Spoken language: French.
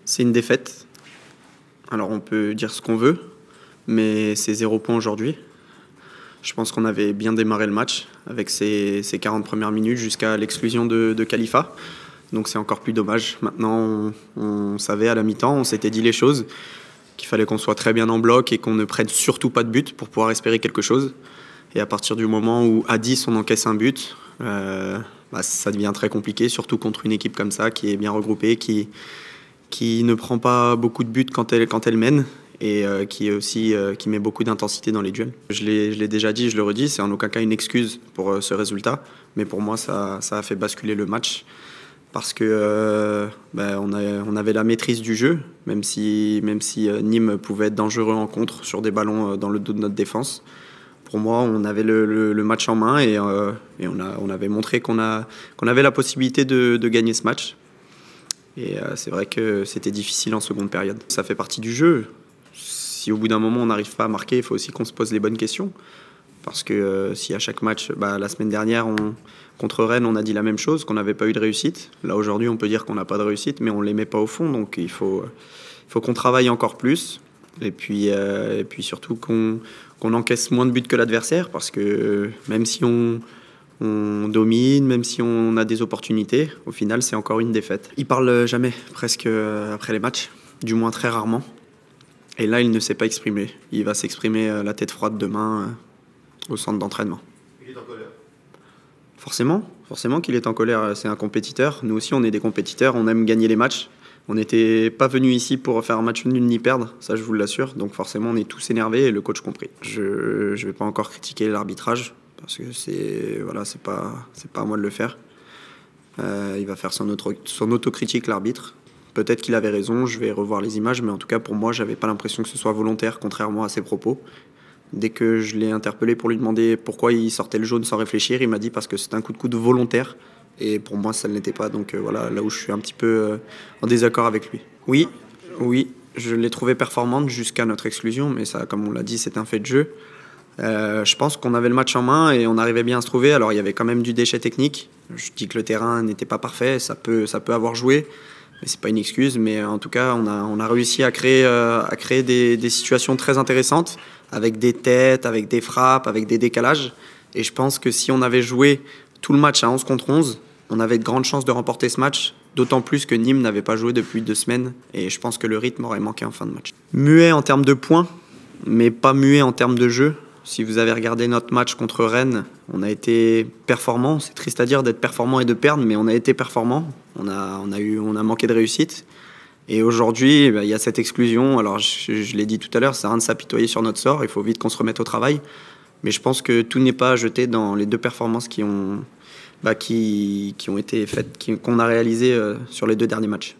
C'est une défaite. Alors on peut dire ce qu'on veut, mais c'est 0 point aujourd'hui. Je pense qu'on avait bien démarré le match avec ces 40 premières minutes jusqu'à l'exclusion de Khalifa. Donc c'est encore plus dommage. Maintenant, on savait à la mi-temps, on s'était dit les choses, qu'il fallait qu'on soit très bien en bloc et qu'on ne prenne surtout pas de but pour pouvoir espérer quelque chose. Et à partir du moment où à 10 on encaisse un but, ça devient très compliqué, surtout contre une équipe comme ça qui est bien regroupée, qui ne prend pas beaucoup de buts quand elle mène et qui met beaucoup d'intensité dans les duels. Je l'ai déjà dit, je le redis, c'est en aucun cas une excuse pour ce résultat, mais pour moi ça a fait basculer le match parce que on avait la maîtrise du jeu, même si Nîmes pouvait être dangereux en contre sur des ballons dans le dos de notre défense. Pour moi, on avait le match en main et on avait montré qu'on avait la possibilité de gagner ce match. Et c'est vrai que c'était difficile en seconde période. Ça fait partie du jeu. Si au bout d'un moment on n'arrive pas à marquer, il faut aussi qu'on se pose les bonnes questions. Parce que si à chaque match, la semaine dernière, contre Rennes, on a dit la même chose, qu'on n'avait pas eu de réussite. Là aujourd'hui, on peut dire qu'on n'a pas de réussite, mais on ne les met pas au fond. Donc il faut qu'on travaille encore plus. Et puis surtout qu'on encaisse moins de buts que l'adversaire. Parce que même si on domine, même si on a des opportunités, au final c'est encore une défaite. Il parle jamais presque après les matchs, du moins très rarement. Et là il ne s'est pas exprimé. Il va s'exprimer la tête froide demain au centre d'entraînement. Il est en colère. Forcément qu'il est en colère, c'est un compétiteur. Nous aussi on est des compétiteurs, on aime gagner les matchs. On n'était pas venu ici pour faire un match nul ni perdre, ça je vous l'assure. Donc forcément on est tous énervés et le coach compris. Je vais pas encore critiquer l'arbitrage. Parce que c'est pas à moi de le faire. Il va faire son autocritique, l'arbitre. Peut-être qu'il avait raison, je vais revoir les images, mais en tout cas pour moi, j'avais pas l'impression que ce soit volontaire, contrairement à ses propos. Dès que je l'ai interpellé pour lui demander pourquoi il sortait le jaune sans réfléchir, il m'a dit parce que c'est un coup de coude volontaire. Et pour moi, ça ne l'était pas. Donc voilà, là où je suis un petit peu en désaccord avec lui. Oui, je l'ai trouvé performante jusqu'à notre exclusion, mais ça, comme on l'a dit, c'est un fait de jeu. Je pense qu'on avait le match en main et on arrivait bien à se trouver. Alors il y avait quand même du déchet technique. Je dis que le terrain n'était pas parfait, ça peut avoir joué, mais c'est pas une excuse. Mais en tout cas, on a réussi à créer des situations très intéressantes avec des têtes, avec des frappes, avec des décalages. Et je pense que si on avait joué tout le match à 11 contre 11, on avait de grandes chances de remporter ce match. D'autant plus que Nîmes n'avait pas joué depuis 2 semaines et je pense que le rythme aurait manqué en fin de match. Muet en termes de points, mais pas muet en termes de jeu. Si vous avez regardé notre match contre Rennes, on a été performant. C'est triste à dire d'être performant et de perdre, mais on a été performant. On a manqué de réussite. Et aujourd'hui, il y a cette exclusion. Alors, je l'ai dit tout à l'heure, ça sert à rien de s'apitoyer sur notre sort. Il faut vite qu'on se remette au travail. Mais je pense que tout n'est pas à jeter dans les 2 performances qui ont été faites, qu'on a réalisées sur les 2 derniers matchs.